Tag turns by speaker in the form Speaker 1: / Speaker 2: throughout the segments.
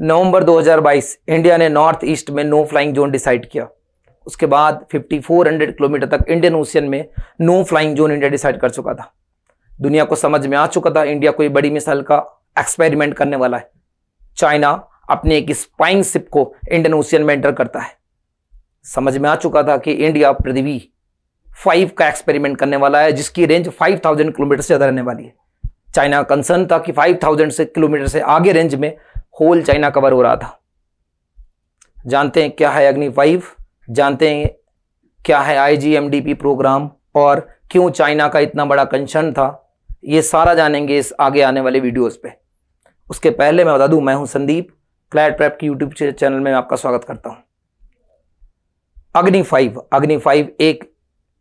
Speaker 1: नवंबर 2022 India ने north east में no flying zone decide किया। उसके बाद 5400 किलोमीटर तक इंडियन ओशियन में no flying zone India decide कर चुका था। दुनिया को समझ में आ चुका था इंडिया कोई बड़ी मिसाइल का एक्सपेरिमेंट करने वाला है। चाइना अपनी एक स्पाइंग शिप को इंडियन ओशियन में एंटर करता है। समझ में आ चुका था कि इंडिया पृथ्वी 5 का एक्सपेरिमेंट करने वाला है, जिसकी रेंज 5000 किलोमीटर से ज्यादा रहने वाली है। चाइना का कंसर्न था कि 5000 से किलोमीटर से आगे रेंज में होल चाइना कवर हो रहा था। जानते हैं क्या है अग्नि 5, जानते हैं क्या है IGMDP प्रोग्राम और क्यों चाइना का इतना बड़ा कंसर्न था, ये सारा जानेंगे इस आगे आने वाले वीडियोस पे। उसके पहले मैं बता दूं, मैं हूं संदीप, क्लैड प्रेप की यूट्यूब चैनल में आपका स्वागत करता हूं। अग्नि 5 एक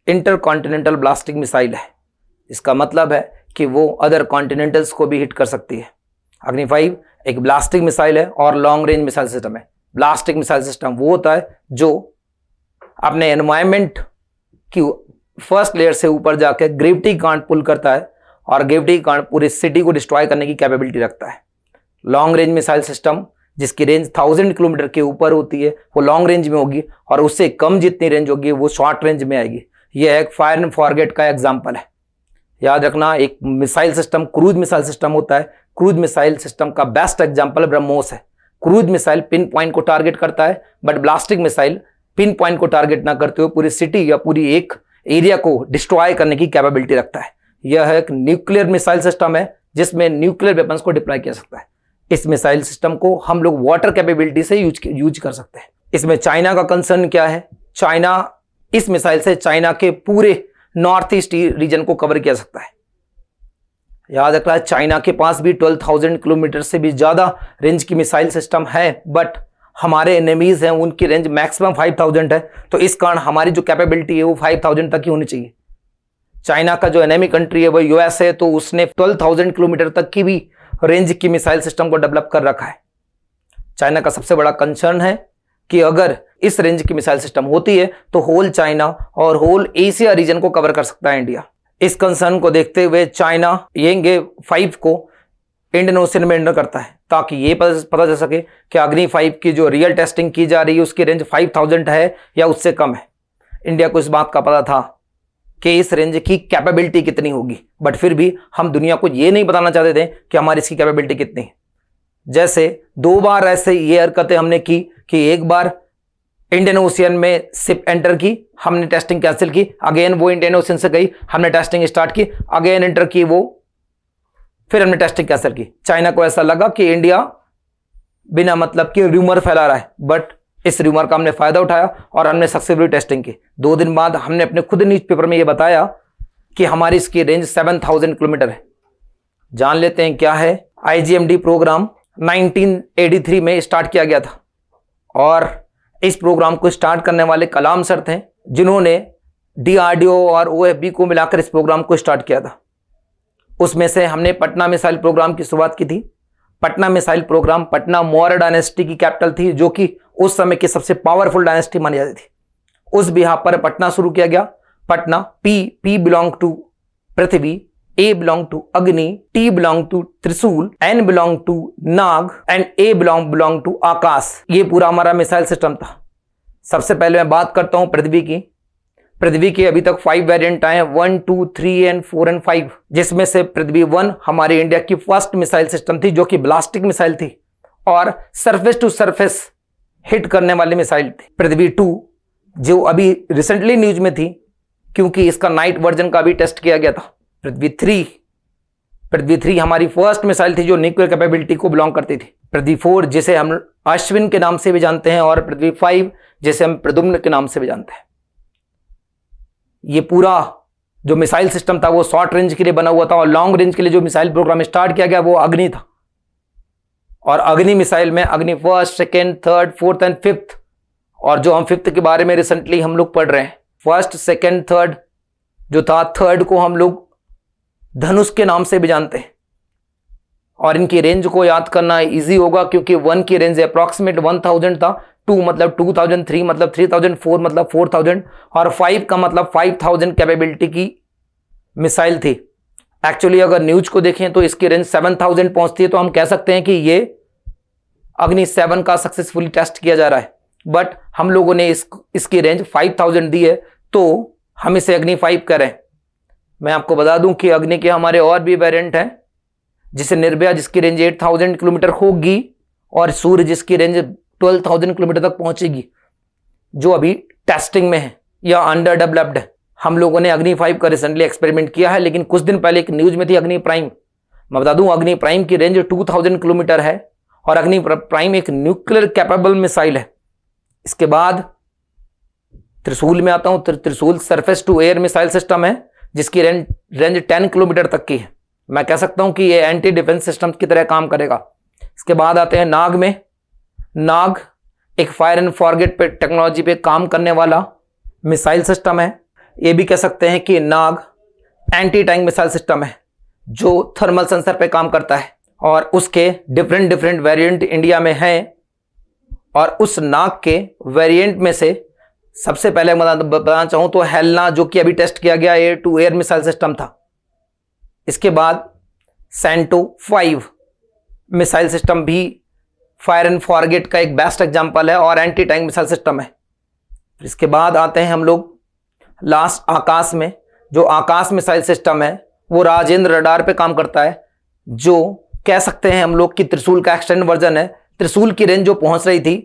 Speaker 1: इंटरकॉन्टिनेंटल ब्लास्टिक मिसाइल है। इसका मतलब है कि वो अदर कॉन्टिनेंटल्स को भी हिट कर सकती है। अग्नि 5 एक ब्लास्टिक मिसाइल है और लॉन्ग रेंज मिसाइल सिस्टम है। ब्लास्टिक मिसाइल सिस्टम वो होता है जो अपने एनवायरमेंट की फर्स्ट लेयर से ऊपर जाकर ग्रेविटी कांट पुल करता है और ग्रेविटी कांट पूरी सिटी को डिस्ट्रॉय करने की कैपेबिलिटी रखता है। लॉन्ग रेंज मिसाइल सिस्टम जिसकी रेंज 1000 किलोमीटर के ऊपर होती है वो लॉन्ग रेंज में होगी, और उससे कम जितनी रेंज होगी वो शॉर्ट रेंज में आएगी। यह एक फायर एंड फॉरगेट का एग्जाम्पल है। याद रखना, एक missile system cruise missile system होता है। क्रूज मिसाइल सिस्टम का बेस्ट एग्जाम्पल ब्रह्मोस है। क्रूज मिसाइल पिन पॉइंट को टारगेट करता है, बट ब्लास्टिक मिसाइल पिन पॉइंट को टारगेट ना करते हुए पूरी सिटी या पूरी एक एरिया को डिस्ट्रॉय करने की कैपेबिलिटी रखता है। यह एक न्यूक्लियर मिसाइल सिस्टम है जिसमें न्यूक्लियर वेपन्स को डिप्लॉय किया सकता है। इस मिसाइल सिस्टम को हम लोग वाटर कैपेबिलिटी से यूज कर सकते हैं। इसमें चाइना का कंसर्न क्या है? चाइना इस मिसाइल से चाइना के पूरे नॉर्थ ईस्ट रीजन को कवर किया सकता है। याद रखना, चाइना के पास भी 12,000 किलोमीटर से भी ज्यादा रेंज की मिसाइल सिस्टम है, बट हमारे एनिमीज हैं उनकी रेंज मैक्सिमम 5000 है, तो इस कारण हमारी जो कैपेबिलिटी है वो 5000 तक ही होनी चाहिए। चाइना का जो एनिमी कंट्री है वो US है, तो उसने 12,000 किलोमीटर तक की भी रेंज की मिसाइल सिस्टम को डेवलप कर रखा है। चाइना का सबसे बड़ा कंसर्न है कि अगर इस रेंज की मिसाइल सिस्टम होती है तो होल चाइना और होल एशिया रीजन को कवर कर सकता है इंडिया। इस कंसर्न को देखते हुए चाइना येंगे 5 को इंडियन ओशियन में एंटर करता है, ताकि ये पता चल सके कि अग्नि 5 की जो रियल टेस्टिंग की जा रही है उसकी रेंज 5000 है या उससे कम है। इंडिया को इस बात का पता था कि इस रेंज की कैपेबिलिटी कितनी होगी, बट फिर भी हम दुनिया को ये नहीं बताना चाहते थे कि हमारी इसकी कैपेबिलिटी कितनी है। जैसे 2 बार ऐसे ये हरकतें हमने की कि एक बार इंडियन ओशियन में शिप एंटर की, हमने टेस्टिंग कैंसिल की, अगेन वो इंडियन ओशियन से गई, हमने टेस्टिंग स्टार्ट की, अगेन एंटर की वो, फिर हमने टेस्टिंग कैंसिल की। चाइना को ऐसा लगा कि इंडिया बिना मतलब कि रूमर फैला रहा है, बट इस रूमर का हमने फायदा उठाया और हमने सक्सेसफुली टेस्टिंग की। 2 दिन बाद हमने अपने खुद न्यूज़पेपर में ये बताया कि हमारी इसकी रेंज 7000 किलोमीटर है। जान लेते हैं क्या है। IGMD प्रोग्राम 1983 में स्टार्ट किया गया था, और इस प्रोग्राम को स्टार्ट करने वाले कलाम सर थे, जिन्होंने DRDO और OFB को मिलाकर इस प्रोग्राम को स्टार्ट किया था। उसमें से हमने पटना मिसाइल प्रोग्राम की शुरुआत की थी। Patna missile programme Patna Maurya dynasty की कैपिटल थी, जो कि उस समय की सबसे पावरफुल डायनेस्टी मानी जाती थी। उस बिहार पर पटना शुरू किया गया। Patna P belong to Prithvi, A belong to Agni, T belong to Trishul, N belong to Nag and A belong to Akash. ये पूरा हमारा मिसाइल सिस्टम था। सबसे पहले मैं बात करता हूं पृथ्वी की। पृथ्वी के अभी तक 5 वेरिएंट आए हैं, 1, 2, 3 एंड 4 एंड 5, जिसमें से पृथ्वी 1 हमारी इंडिया की फर्स्ट मिसाइल सिस्टम थी, जो कि ब्लास्टिक मिसाइल थी और सरफेस टू सरफेस हिट करने वाली मिसाइल थी। पृथ्वी 2 जो अभी रिसेंटली न्यूज में थी, क्योंकि इसका नाइट वर्जन का भी टेस्ट किया गया था। पृथ्वी 3 हमारी फर्स्ट मिसाइल थी जो न्यूक्लियर कैपेबिलिटी को बिलोंग करती थी। पृथ्वी 4 जिसे हम अश्विन के नाम से भी जानते हैं, और पृथ्वी 5 जिसे हम प्रद्युम्न के नाम से भी जानते हैं। ये पूरा जो मिसाइल सिस्टम था वो शॉर्ट रेंज के लिए बना हुआ था, और लॉन्ग रेंज के लिए जो मिसाइल प्रोग्राम स्टार्ट किया गया वो अग्नि था। और अग्नि मिसाइल में अग्नि 1st, 2nd, 3rd, 4th and 5th, और जो हम 5th के बारे में रिसेंटली हम लोग पढ़ रहे हैं। 1st, 2nd, 3rd जो था, 3rd को हम लोग धनुष के नाम से भी जानते हैं। और इनकी रेंज को याद करना इजी होगा, क्योंकि 1 की रेंज अप्रॉक्सीमेट 1000 था, 2 मतलब 2000, 3 मतलब 3000, 4 मतलब 4000 और 5 का मतलब 5000 कैपेबिलिटी की मिसाइल थी। एक्चुअली अगर न्यूज को देखें तो इसकी रेंज 7000 पहुंचती है, तो हम कह सकते हैं कि ये अग्नि 7 का सक्सेसफुली टेस्ट किया जा रहा है, बट हम लोगों ने इसकी रेंज 5000 दी है, तो हम इसे अग्नि 5 करें। मैं आपको बता दूं कि अग्नि के हमारे और भी वेरिएंट हैं, जिसे निर्भया जिसकी रेंज 8000 किलोमीटर होगी और सूर्य जिसकी रेंज 12000 किलोमीटर तक पहुंचेगी, जो अभी टेस्टिंग में है या अंडर डेवलप्ड है। हम लोगों ने अग्नि 5 का रिसेंटली एक्सपेरिमेंट किया है, लेकिन कुछ दिन पहले एक न्यूज में थी अग्नि प्राइम। मैं बता दूं अग्नि प्राइम की रेंज 2000 किलोमीटर है और अग्नि प्राइम एक न्यूक्लियर कैपेबल मिसाइल है। इसके बाद त्रिशूल में आता हूं। Trishul surface to air missile system है, जिसकी रेंज 10 किलोमीटर तक की है। मैं कह सकता हूं कि ये एंटी डिफेंस सिस्टम की तरह काम करेगा। इसके बाद आते हैं नाग में। नाग एक फायर एंड फॉरगेट पे टेक्नोलॉजी पे काम करने वाला मिसाइल सिस्टम है। ये भी कह सकते हैं कि नाग एंटी टैंक मिसाइल सिस्टम है, जो थर्मल सेंसर पे काम करता है और उसके डिफरेंट वेरिएंट इंडिया में हैं। और उस नाग के वेरिएंट में से सबसे पहले बताना चाहूं तो हेलना, जो कि अभी टेस्ट किया गया air to air missile system था। इसके बाद सैंटो 5 मिसाइल सिस्टम भी फायर एंड फॉरगेट का एक बेस्ट एग्जांपल है और एंटी टैंक मिसाइल सिस्टम है। इसके बाद आते हैं हम लोग लास्ट आकाश में। जो आकाश मिसाइल सिस्टम है वो राजेंद्र रडार पे काम करता है, जो कह सकते हैं हम लोग कि त्रिशूल का एक्सटेंड वर्जन है। त्रिशूल की रेंज जो पहुंच रही थी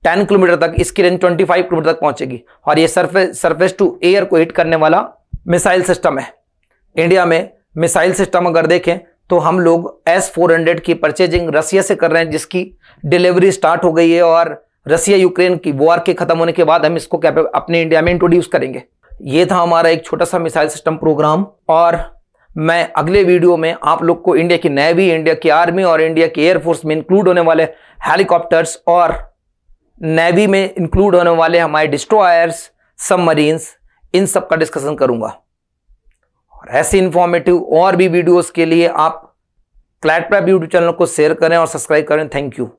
Speaker 1: 10 किलोमीटर तक, इसकी रेंज 25 किलोमीटर तक पहुंचेगी और ये सरफेस टू एयर को हिट करने वाला मिसाइल सिस्टम है। इंडिया में मिसाइल सिस्टम अगर देखें तो हम लोग S-400 की परचेजिंग रसिया से कर रहे हैं, जिसकी डिलीवरी स्टार्ट हो गई है और रसिया यूक्रेन की वॉर के खत्म होने के बाद हम इसको अपने इंडिया में इंट्रोड्यूस करेंगे। ये था हमारा एक छोटा सा मिसाइल सिस्टम प्रोग्राम, और मैं अगले वीडियो में आप लोग को इंडिया की नेवी, इंडिया की आर्मी और इंडिया की एयरफोर्स में इंक्लूड होने वाले हेलीकॉप्टर्स और नेवी में इंक्लूड होने वाले हमारे डिस्ट्रॉयर्स, सबमरीन्स, इन सब का डिस्कशन करूंगा। और ऐसे इंफॉर्मेटिव और भी वीडियोस के लिए आप क्लैट प्रेप यूट्यूब चैनल को शेयर करें और सब्सक्राइब करें। Thank you.